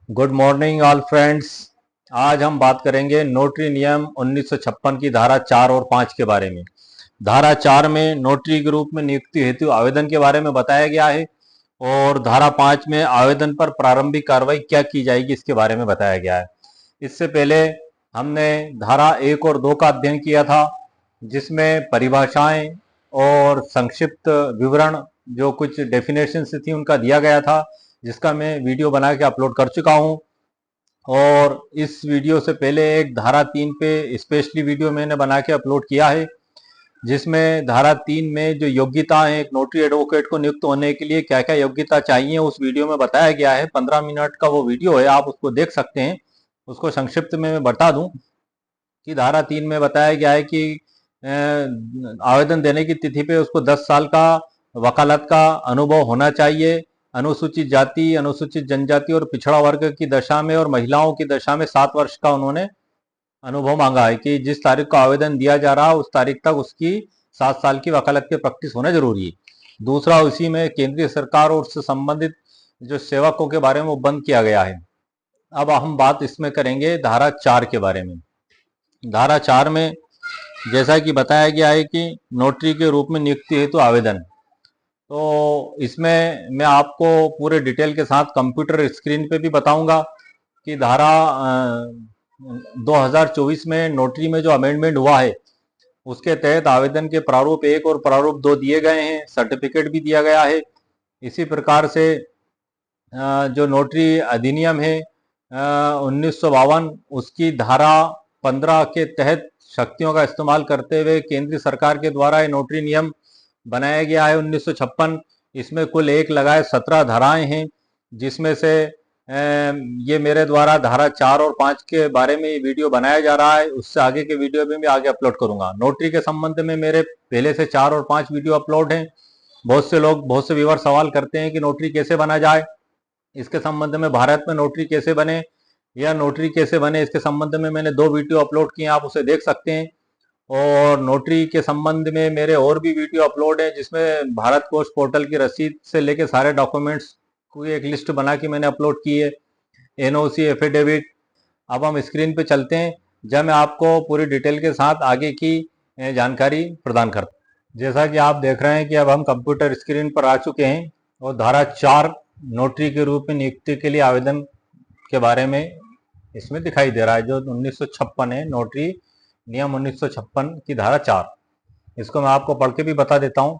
Good morning all friends. आज हम बात करेंगे नोटरी नियम 1956 की धारा 4 और 5 के बारे में। धारा 4 में नोटरी के रूप में नियुक्ति हेतु आवेदन के बारे में बताया गया है और धारा 5 में आवेदन पर प्रारंभिक कार्रवाई क्या की जाएगी इसके बारे में बताया गया है। इससे पहले हमने धारा 1 और 2 का अध्ययन किया था, जिसमें परिभाषाएं और संक्षिप्त विवरण जो कुछ डेफिनेशन थी उनका दिया गया था, जिसका मैं वीडियो बना के अपलोड कर चुका हूं। और इस वीडियो से पहले एक धारा 3 पे स्पेशली वीडियो मैंने बना के अपलोड किया है, जिसमें धारा 3 में जो योग्यता है एक नोटरी एडवोकेट को नियुक्त होने के लिए क्या क्या योग्यता चाहिए उस वीडियो में बताया गया है। 15 मिनट का वो वीडियो है, आप उसको देख सकते हैं। उसको संक्षिप्त में मैं बता दूं कि धारा 3 में बताया गया है कि आवेदन देने की तिथि पे उसको 10 साल का वकालत का अनुभव होना चाहिए। अनुसूचित जाति, अनुसूचित जनजाति और पिछड़ा वर्ग की दशा में और महिलाओं की दशा में 7 वर्ष का उन्होंने अनुभव मांगा है कि जिस तारीख को आवेदन दिया जा रहा है उस तारीख तक उसकी 7 साल की वकालत की प्रैक्टिस होना जरूरी है। दूसरा, उसी में केंद्रीय सरकार और उससे संबंधित जो सेवकों के बारे में वो बंद किया गया है। अब हम बात इसमें करेंगे धारा 4 के बारे में। धारा 4 में जैसा कि बताया गया है कि नोटरी के रूप में नियुक्ति हेतु आवेदन, तो इसमें मैं आपको पूरे डिटेल के साथ कंप्यूटर स्क्रीन पे भी बताऊंगा कि धारा 2024 में नोटरी में जो अमेंडमेंट हुआ है उसके तहत आवेदन के प्रारूप 1 और प्रारूप 2 दिए गए हैं, सर्टिफिकेट भी दिया गया है। इसी प्रकार से जो नोटरी अधिनियम है 1952, उसकी धारा 15 के तहत शक्तियों का इस्तेमाल करते हुए केंद्र सरकार के द्वारा ये नोटरी नियम बनाया गया है 1956। इसमें कुल एक लगाए 17 धाराएं हैं, जिसमें से ये मेरे द्वारा धारा 4 और 5 के बारे में ये वीडियो बनाया जा रहा है। उससे आगे के वीडियो भी मैं आगे अपलोड करूंगा। नोटरी के संबंध में मेरे पहले से 4 और 5 वीडियो अपलोड हैं। बहुत से व्यूअर सवाल करते हैं कि नोटरी कैसे बना जाए, इसके संबंध में भारत में नोटरी कैसे बने या नोटरी कैसे बने, इसके संबंध में मैंने 2 वीडियो अपलोड किए हैं, आप उसे देख सकते हैं। और नोटरी के संबंध में मेरे और भी वीडियो अपलोड है, जिसमें भारत पोस्ट पोर्टल की रसीद से लेके सारे डॉक्यूमेंट्स की एक लिस्ट बना के मैंने अपलोड की है, एनओसी, एफिडेविट। अब हम स्क्रीन पे चलते हैं, जब मैं आपको पूरी डिटेल के साथ आगे की जानकारी प्रदान करता हूँ। जैसा कि आप देख रहे हैं कि अब हम कंप्यूटर स्क्रीन पर आ चुके हैं और धारा 4 नोटरी के रूप में नियुक्ति के लिए आवेदन के बारे में इसमें दिखाई दे रहा है, जो 1956 है, नोटरी नियम 1956 की धारा 4। इसको मैं आपको पढ़ के भी बता देता हूँ।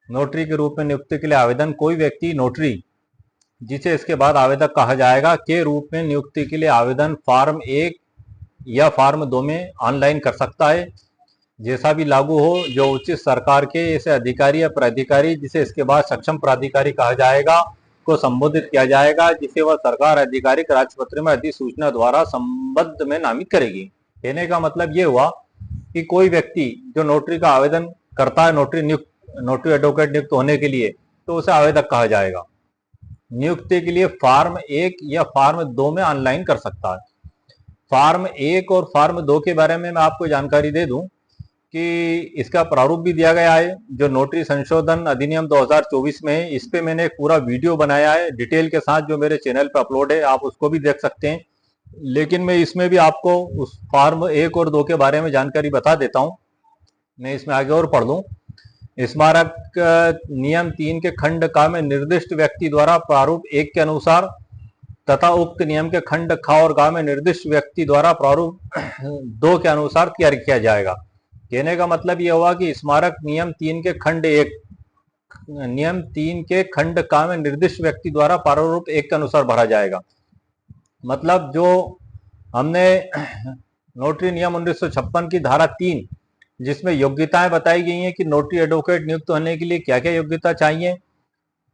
नोटरी के रूप में नियुक्ति के लिए आवेदन, कोई व्यक्ति नोटरी, जिसे इसके बाद आवेदक कहा जाएगा, के रूप में नियुक्ति के लिए आवेदन फार्म 1 या फार्म 2 में ऑनलाइन कर सकता है, जैसा भी लागू हो, जो उचित सरकार के ऐसे अधिकारी या प्राधिकारी, जिसे इसके बाद सक्षम प्राधिकारी कहा जाएगा, को संबोधित किया जाएगा, जिसे वह सरकार आधिकारिक राजपत्र में अधिसूचना द्वारा संबद्ध में नामित करेगी। कहने का मतलब ये हुआ कि कोई व्यक्ति जो नोटरी का आवेदन करता है, नोटरी एडवोकेट नियुक्त होने के लिए, तो उसे आवेदक कहा जाएगा। नियुक्ति के लिए फार्म 1 या फार्म 2 में ऑनलाइन कर सकता है। फार्म 1 और फार्म 2 के बारे में मैं आपको जानकारी दे दूं कि इसका प्रारूप भी दिया गया है, जो नोटरी संशोधन अधिनियम 2024 में है। इस पे मैंने एक पूरा वीडियो बनाया है डिटेल के साथ, जो मेरे चैनल पे अपलोड है, आप उसको भी देख सकते हैं। लेकिन मैं इसमें भी आपको उस फार्म 1 और 2 के बारे में जानकारी बता देता हूं। मैं इसमें आगे और पढ़ दूं। स्मारक नियम 3 के खंड का में निर्दिष्ट व्यक्ति द्वारा प्रारूप 1 के अनुसार तथा उक्त नियम के खंड ख और ग में निर्दिष्ट व्यक्ति द्वारा प्रारूप 2 के अनुसार तैयार किया जाएगा। कहने का मतलब यह हुआ कि स्मारक नियम 3 के खंड 1, नियम 3 के खंड का में निर्दिष्ट व्यक्ति द्वारा प्रारूप 1 के अनुसार भरा जाएगा। मतलब जो हमने नोटरी नियम 1956 की धारा 3, जिसमें योग्यताएं बताई गई हैं कि नोटरी एडवोकेट नियुक्त होने के लिए क्या क्या योग्यता चाहिए,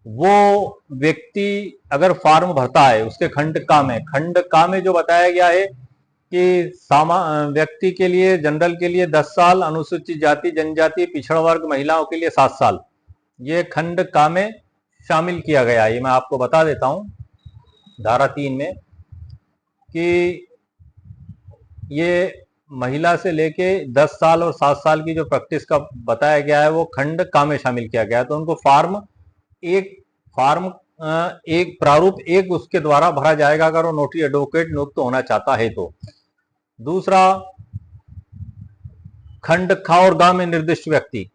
वो व्यक्ति अगर फॉर्म भरता है उसके खंड का में जो बताया गया है कि व्यक्ति के लिए, जनरल के लिए 10 साल, अनुसूचित जाति जनजाति पिछड़ा वर्ग महिलाओं के लिए 7 साल, ये खंड का में शामिल किया गया है। ये मैं आपको बता देता हूं धारा 3 में कि ये महिला से लेके 10 साल और 7 साल की जो प्रैक्टिस का बताया गया है वो खंड का में शामिल किया गया है। तो उनको फार्म एक प्रारूप एक उसके द्वारा भरा जाएगा अगर वो नोटरी एडवोकेट नियुक्त होना चाहता है तो। दूसरा, खंड खा और गा में निर्दिष्ट व्यक्ति।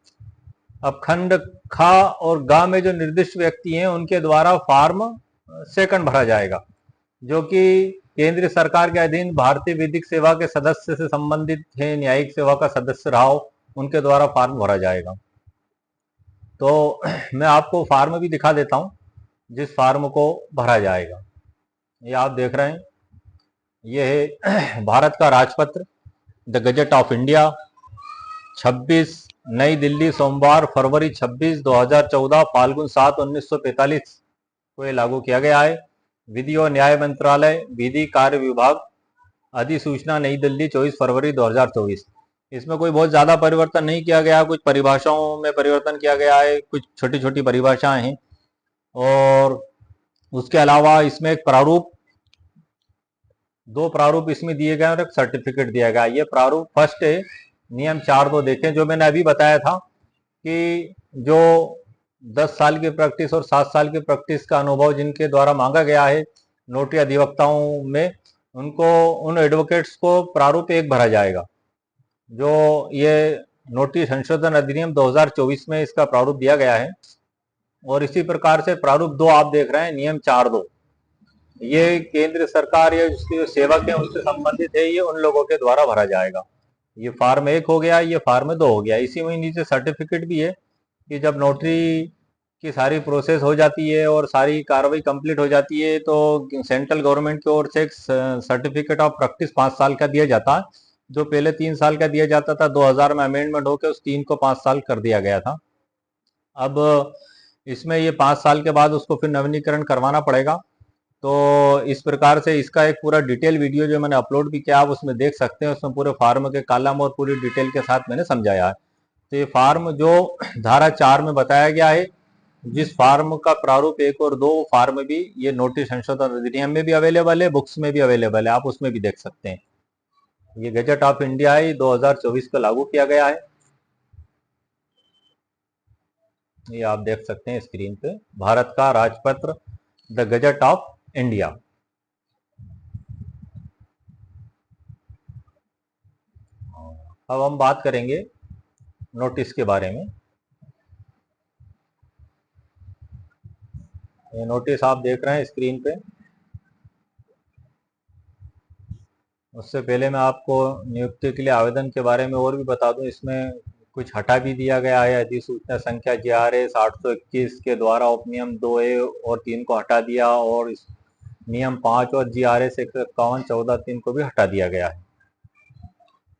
अब खंड खा और गा में जो निर्दिष्ट व्यक्ति हैं उनके द्वारा फॉर्म सेकंड भरा जाएगा, जो कि केंद्र सरकार के अधीन भारतीय विधिक सेवा के सदस्य से संबंधित है, न्यायिक सेवा का सदस्य रहा हो, उनके द्वारा फॉर्म भरा जाएगा। तो मैं आपको फॉर्म भी दिखा देता हूं जिस फॉर्म को भरा जाएगा। ये आप देख रहे हैं, ये है भारत का राजपत्र, द गजट ऑफ इंडिया, 26 नई दिल्ली, सोमवार, फरवरी 26, 2014, फाल्गुन 7, 1945 को ये लागू किया गया है। विधि और न्याय मंत्रालय, विधि कार्य विभाग, अधिसूचना नई दिल्ली 24 फरवरी 2024। इसमें कोई बहुत ज़्यादा परिवर्तन नहीं किया गया, कुछ परिभाषाओं में परिवर्तन किया गया है, कुछ छोटी छोटी परिभाषाएं हैं, और उसके अलावा इसमें एक प्रारूप, 2 प्रारूप इसमें दिए गए और एक सर्टिफिकेट दिया गया। ये प्रारूप फर्स्ट है, नियम 4(2) देखें, जो मैंने अभी बताया था कि जो 10 साल की प्रैक्टिस और 7 साल की प्रैक्टिस का अनुभव जिनके द्वारा मांगा गया है नोटरी अधिवक्ताओं में, उनको, उन एडवोकेट्स को प्रारूप 1 भरा जाएगा। जो ये नोटरी संशोधन अधिनियम 2024 में इसका प्रारूप दिया गया है। और इसी प्रकार से प्रारूप 2 आप देख रहे हैं, नियम 4(2), ये केंद्र सरकार या जिसके जो सेवक है उनसे संबंधित है, ये उन लोगों के द्वारा भरा जाएगा। ये फॉर्म 1 हो गया, ये फॉर्म 2 हो गया। इसी में नीचे सर्टिफिकेट भी है कि जब नोटरी की सारी प्रोसेस हो जाती है और सारी कार्रवाई कंप्लीट हो जाती है तो सेंट्रल गवर्नमेंट की ओर से एक सर्टिफिकेट ऑफ प्रैक्टिस 5 साल का दिया जाता है, जो पहले 3 साल का दिया जाता था, 2000 में अमेंडमेंट होकर उस 3 को 5 साल कर दिया गया था। अब इसमें ये 5 साल के बाद उसको फिर नवीनीकरण करवाना पड़ेगा। तो इस प्रकार से इसका एक पूरा डिटेल वीडियो जो मैंने अपलोड भी किया, आप उसमें देख सकते हैं। उसमें पूरे फार्म के कॉलम और पूरी डिटेल के साथ मैंने समझाया है। तो ये फार्म जो धारा 4 में बताया गया है, जिस फार्म का प्रारूप 1 और 2 फार्म भी ये नोटिस संशोधन अधिनियम में भी अवेलेबल है, बुक्स में भी अवेलेबल है, आप उसमें भी देख सकते हैं। ये गजट ऑफ इंडिया है, 2024 को लागू किया गया है। ये आप देख सकते हैं स्क्रीन पे, भारत का राजपत्र, द गजट ऑफ इंडिया। अब हम बात करेंगे नोटिस के बारे में। ये नोटिस आप देख रहे हैं स्क्रीन पे। उससे पहले मैं आपको नियुक्ति के लिए आवेदन के बारे में और भी बता दूं। इसमें कुछ हटा भी दिया गया है। अधिसूचना संख्या GRS 821 के द्वारा उपनियम 2A और 3 को हटा दिया, और नियम 5 और GRS 151 14(3) को भी हटा दिया गया है।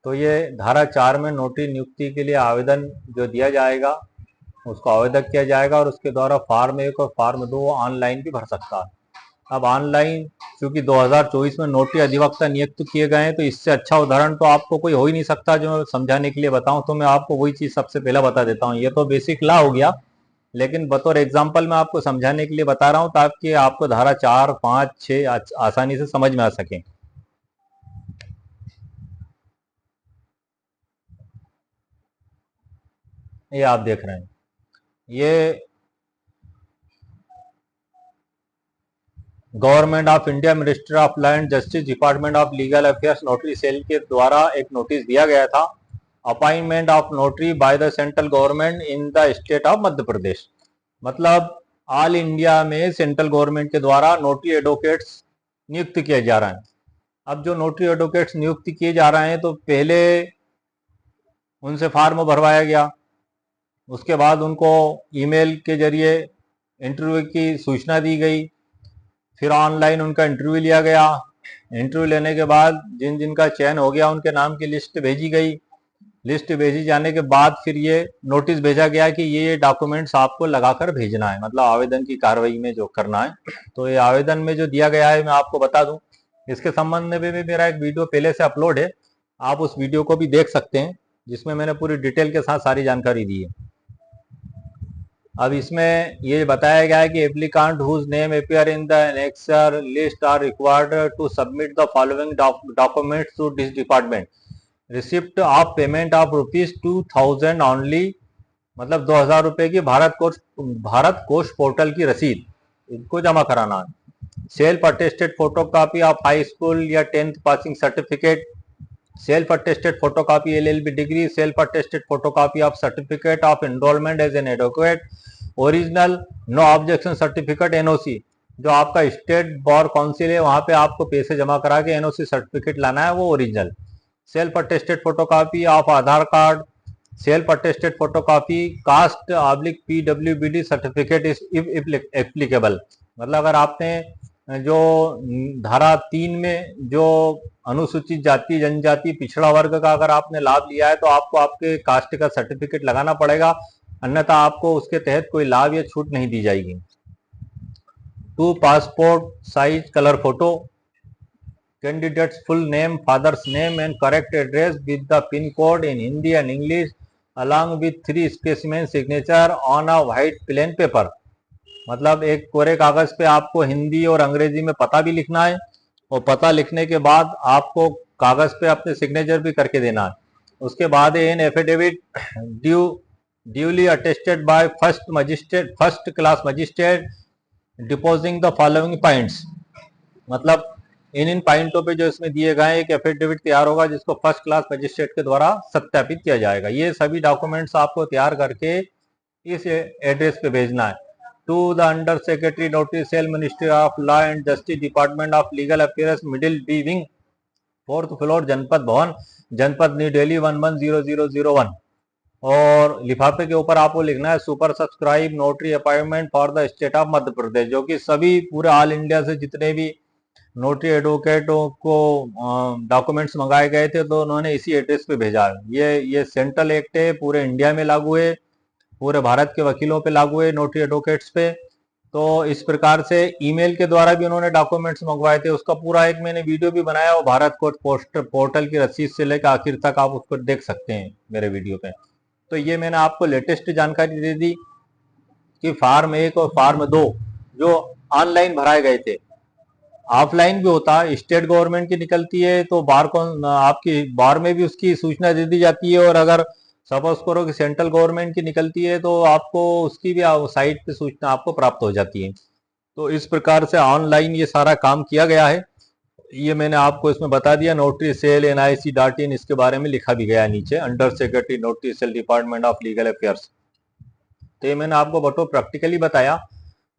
तो ये धारा 4 में नोटरी नियुक्ति के लिए आवेदन जो दिया जाएगा उसको आवेदन किया जाएगा, और उसके द्वारा फॉर्म 1 और फॉर्म 2 ऑनलाइन भी भर सकता है। अब ऑनलाइन क्योंकि 2024 में नोटरी अधिवक्ता नियुक्त किए गए हैं, तो इससे अच्छा उदाहरण तो आपको कोई हो ही नहीं सकता जो मैं समझाने के लिए बताऊं। तो मैं आपको वही चीज सबसे पहले बता देता हूं। ये तो बेसिक लॉ हो गया, लेकिन बतौर एग्जाम्पल मैं आपको समझाने के लिए बता रहा हूं ताकि आपको धारा 4, 5, 6 आसानी से समझ में आ सके। ये आप देख रहे हैं, ये government of India, ministry of law and justice, department of legal affairs, notary cell के द्वारा एक नोटिस दिया गया था, appointment of notary by the central government in the state of Madhya Pradesh. मतलब ऑल इंडिया में सेंट्रल गवर्नमेंट के द्वारा नोटरी एडवोकेट्स नियुक्त किए जा रहे हैं। अब जो नोटरी एडवोकेट्स नियुक्त किए जा रहे हैं, तो पहले उनसे फॉर्म भरवाया गया, उसके बाद उनको ईमेल के जरिए इंटरव्यू की सूचना दी गई, फिर ऑनलाइन उनका इंटरव्यू लिया गया। इंटरव्यू लेने के बाद जिन जिनका चयन हो गया उनके नाम की लिस्ट भेजी गई। लिस्ट भेजी जाने के बाद फिर ये नोटिस भेजा गया कि ये डॉक्यूमेंट्स आपको लगाकर भेजना है, मतलब आवेदन की कार्रवाई में जो करना है। तो ये आवेदन में जो दिया गया है मैं आपको बता दूं, इसके संबंध में भी मेरा एक वीडियो पहले से अपलोड है, आप उस वीडियो को भी देख सकते हैं, जिसमें मैंने पूरी डिटेल के साथ सारी जानकारी दी है। अब इसमें ये बताया गया है कि applicant whose name appear in the annexure list are required to submit the following documents to this department. Receipt of payment of ₹2000 only, मतलब 2000 रुपए की भारत कोष पोर्टल की रसीद, इनको जमा कराना है। Self attested photocopy of high school या 10th passing certificate, self attested photocopy LLB degree, self attested photocopy of certificate of enrolment as an advocate, original no objection certificate NOC, जो आपका स्टेट बार काउंसिल है वहां पे आपको पैसे जमा करा के NOC सर्टिफिकेट लाना है, वो original. Self attested photocopy of Aadhaar card, self attested photocopy caste PWBD certificate if applicable. मतलब अगर आपने जो धारा 3 में जो अनुसूचित जाति जनजाति पिछड़ा वर्ग का अगर आपने लाभ लिया है तो आपको आपके कास्ट का सर्टिफिकेट लगाना पड़ेगा, अन्यथा आपको उसके तहत कोई लाभ या छूट नहीं दी जाएगी। 2 passport size colour photo, candidate's full name, father's name and correct address with the pin code in Hindi and English along with 3 specimen signature on a white plain paper। मतलब एक कोरे कागज पे आपको हिंदी और अंग्रेजी में पता भी लिखना है और पता लिखने के बाद आपको कागज पे अपने सिग्नेचर भी करके देना है। उसके बाद an affidavit duly attested by first class magistrate deposing the following points. मतलब इन पॉइंटों पे जो इसमें दिए गए एक एफिडेविट तैयार होगा जिसको फर्स्ट क्लास मजिस्ट्रेट के द्वारा सत्यापित किया जाएगा। ये सभी डॉक्यूमेंट्स आपको तैयार करके इस एड्रेस पे भेजना है। To the under secretary notary cell ministry of law and justice department of legal affairs middle D wing 4th floor Janpath Bhawan जनपद न्यू दिल्ली 110001। और लिफाफे के ऊपर आपको लिखना है superscribe notary appointment for the state of Madhya Pradesh, जो कि सभी पूरे ऑल इंडिया से जितने भी नोटरी एडवोकेटों को डॉक्यूमेंट्स मंगाए गए थे तो उन्होंने इसी एड्रेस पे भेजा है। ये सेंट्रल एक्ट है, पूरे इंडिया में लागू है, पूरे भारत के वकीलों पे लागू है, नोटरी एडवोकेट्स पे। तो इस प्रकार से ईमेल के द्वारा भी उन्होंने डॉक्यूमेंट्स मंगवाए थे, उसका पूरा एक मैंने वीडियो भी बनाया और भारत कोर्ट पोर्टल की रसीद से लेकर आखिर तक आप उसको देख सकते हैं मेरे वीडियो पे। तो ये मैंने आपको लेटेस्ट जानकारी दे दी कि फार्म 1 और फार्म 2 जो ऑनलाइन भराए गए थे, ऑफलाइन भी होता है, स्टेट गवर्नमेंट की निकलती है तो बार कौन आपकी बार में भी उसकी सूचना दे दी जाती है, और अगर सपोज करो कि सेंट्रल गवर्नमेंट की निकलती है तो आपको उसकी भी साइट पे सूचना आपको प्राप्त हो जाती है। तो इस प्रकार से ऑनलाइन ये सारा काम किया गया है, ये मैंने आपको इसमें बता दिया। नोटरी सेल NIC.in इसके बारे में लिखा भी गया नीचे, under secretary notary cell department of legal affairs. तो ये मैंने आपको बटो प्रैक्टिकली बताया।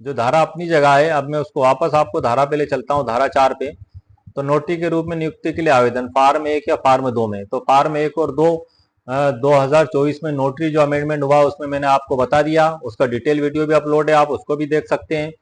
जो धारा अपनी जगह है, अब मैं उसको वापस आपको धारा पे ले चलता हूँ, धारा 4 पे। तो नोटरी के रूप में नियुक्ति के लिए आवेदन फार्म 1 या फार्म 2 में, तो फार्म 1 और 2 2024 में नोटरी जो अमेंडमेंट हुआ उसमें मैंने आपको बता दिया, उसका डिटेल वीडियो भी अपलोड है, आप उसको भी देख सकते हैं।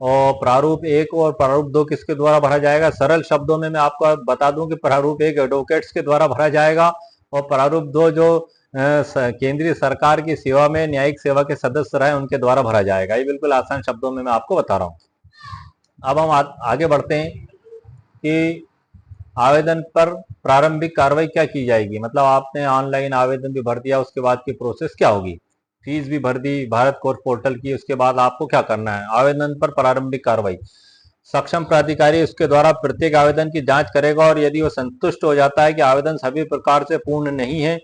और प्रारूप 1 और प्रारूप 2 किसके द्वारा भरा जाएगा, सरल शब्दों में मैं आपको बता दूं कि प्रारूप 1 एडवोकेट्स के द्वारा भरा जाएगा और प्रारूप 2 जो केंद्रीय सरकार की सेवा में न्यायिक सेवा के सदस्य रहे उनके द्वारा भरा जाएगा। ये बिल्कुल आसान शब्दों में मैं आपको बता रहा हूँ। अब हम आगे बढ़ते हैं कि आवेदन पर प्रारंभिक कार्रवाई क्या की जाएगी। मतलब आपने ऑनलाइन आवेदन भी भर दिया, उसके बाद की प्रोसेस क्या होगी, फीस भी भर दी भारत कोर्ट पोर्टल की, उसके बाद आपको क्या करना है। आवेदन पर प्रारंभिक कार्रवाई, सक्षम प्राधिकारी उसके द्वारा प्रत्येक आवेदन की जांच करेगा और यदि वो संतुष्ट हो जाता है कि आवेदन सभी प्रकार से पूर्ण नहीं है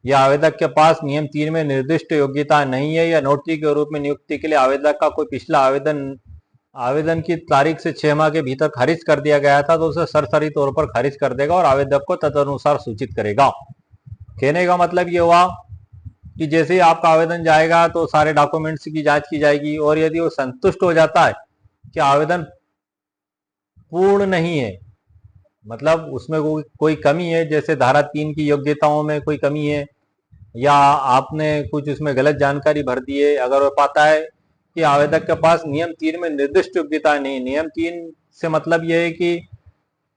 या आवेदक के पास नियम 3 में निर्दिष्ट योग्यता नहीं है या नोटरी के रूप में नियुक्ति के लिए आवेदक का कोई पिछला आवेदन की तारीख से 6 माह के भीतर खारिज कर दिया गया था, तो उसे सरसरी तौर पर खारिज कर देगा और आवेदक को तदनुसार सूचित करेगा। कहने का मतलब ये हुआ कि जैसे ही आपका आवेदन जाएगा तो सारे डॉक्यूमेंट्स की जांच की जाएगी और यदि वो संतुष्ट हो जाता है कि आवेदन पूर्ण नहीं है, मतलब उसमें कोई कमी है, जैसे धारा 3 की योग्यताओं में कोई कमी है या आपने कुछ उसमें गलत जानकारी भर दी है, अगर वो पाता है कि आवेदक के पास नियम 3 में निर्दिष्ट योग्यता नहीं, नियम 3 से मतलब यह है कि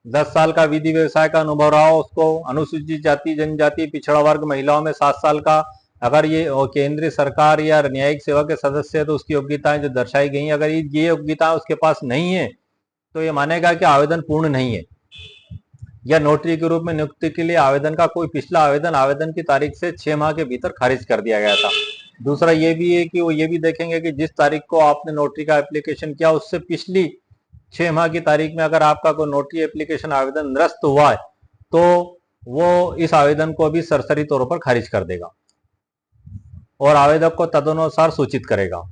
10 साल का विधि व्यवसाय का अनुभव रहा हो उसको, अनुसूचित जाति जनजाति पिछड़ा वर्ग महिलाओं में 7 साल का, अगर ये केंद्रीय सरकार या न्यायिक सेवा के सदस्य है तो उसकी योग्यताएं जो दर्शाई गई, अगर ये योग्यताएं उसके पास नहीं है तो ये मानेगा कि आवेदन पूर्ण नहीं है। या नोटरी के रूप में नियुक्ति के लिए आवेदन का कोई पिछला आवेदन की तारीख से 6 माह के भीतर खारिज कर दिया गया था। दूसरा ये भी है कि वो ये भी देखेंगे कि जिस तारीख को आपने नोटरी का एप्लीकेशन किया उससे पिछली 6 माह की तारीख में अगर आपका कोई नोटरी एप्लीकेशन आवेदन निरस्त हुआ है तो वो इस आवेदन को भी सरसरी तौर पर खारिज कर देगा और आवेदक को तदनुसार सूचित करेगा।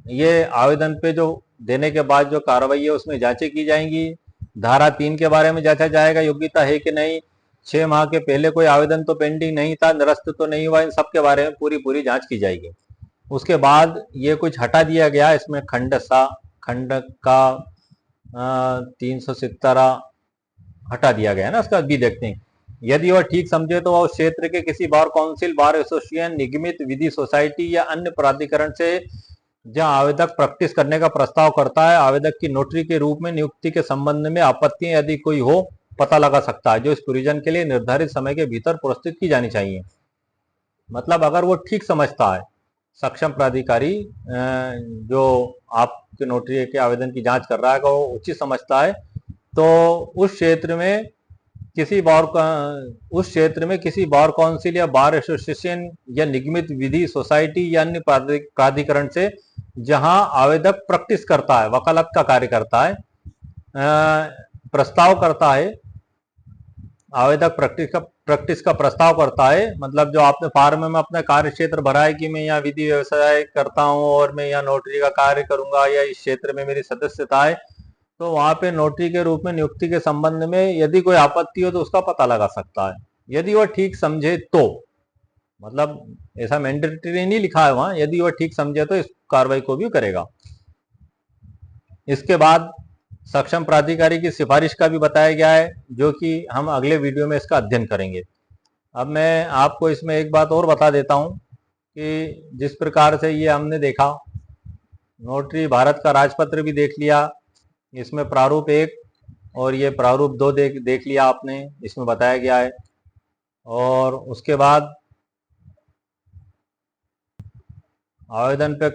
ये आवेदन पे जो देने के बाद जो कार्रवाई है उसमें जांचें की जाएंगी। धारा 3 के बारे में जांचा जाएगा योग्यता है कि नहीं, 6 माह के पहले कोई आवेदन तो पेंडिंग नहीं था, निरस्त तो नहीं हुआ, इन सब के बारे में पूरी पूरी जांच की जाएगी। उसके बाद ये कुछ हटा दिया गया इसमें, खंड का 370 हटा दिया गया है ना, उसका भी देखते हैं। यदि वह ठीक समझे तो वह उस क्षेत्र के किसी बार काउंसिल, बार एसोसिएशन, निगमित विधि सोसाइटी या अन्य प्राधिकरण से जहां आवेदक प्रैक्टिस करने का प्रस्ताव करता है, आवेदक की नोटरी के रूप में नियुक्ति के संबंध में आपत्तियां यदि कोई हो पता लगा सकता है, जो इस प्रोविजन के लिए निर्धारित समय के भीतर प्रस्तुत की जानी चाहिए। मतलब अगर वो ठीक समझता है, सक्षम प्राधिकारी जो आपके नोटरी के आवेदन की जांच कर रहा है, वो उचित समझता है, तो उस क्षेत्र में किसी बार काउंसिल या बार एसोसिएशन या निगमित विधि सोसाइटी या अन्य प्राधिकरण से जहां आवेदक प्रैक्टिस करता है, वकालत का कार्य करता है, प्रस्ताव करता है, आवेदक प्रैक्टिस का प्रस्ताव करता है, मतलब जो आपने फॉर्म में अपना कार्य क्षेत्र भरा है कि मैं यहाँ विधि व्यवसाय करता हूँ और मैं यहाँ नोटरी का कार्य करूंगा या इस क्षेत्र में मेरी सदस्यता है, तो वहां पे नोटरी के रूप में नियुक्ति के संबंध में यदि कोई आपत्ति हो तो उसका पता लगा सकता है, यदि वह ठीक समझे तो। मतलब ऐसा मैंडेटरी नहीं लिखा है वहां, यदि वह ठीक समझे तो इस कार्रवाई को भी करेगा। इसके बाद सक्षम प्राधिकारी की सिफारिश का भी बताया गया है, जो कि हम अगले वीडियो में इसका अध्ययन करेंगे। अब मैं आपको इसमें एक बात और बता देता हूं कि जिस प्रकार से ये हमने देखा, नोटरी भारत का राजपत्र भी देख लिया, इसमें प्रारूप 1 और ये प्रारूप 2 देख लिया आपने, इसमें बताया गया है। और उसके बाद आवेदन पर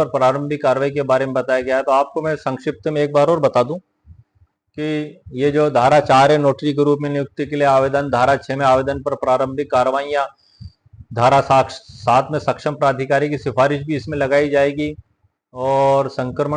प्रारंभिक कार्रवाई के बारे में बताया गया है। तो आपको मैं संक्षिप्त में एक बार और बता दूं कि ये जो धारा 4 है नोटरी के रूप में नियुक्ति के लिए आवेदन, धारा 6 में आवेदन पर प्रारंभिक कार्रवाइयां, धारा 7 में सक्षम प्राधिकारी की सिफारिश भी इसमें लगाई जाएगी, और संक्रमण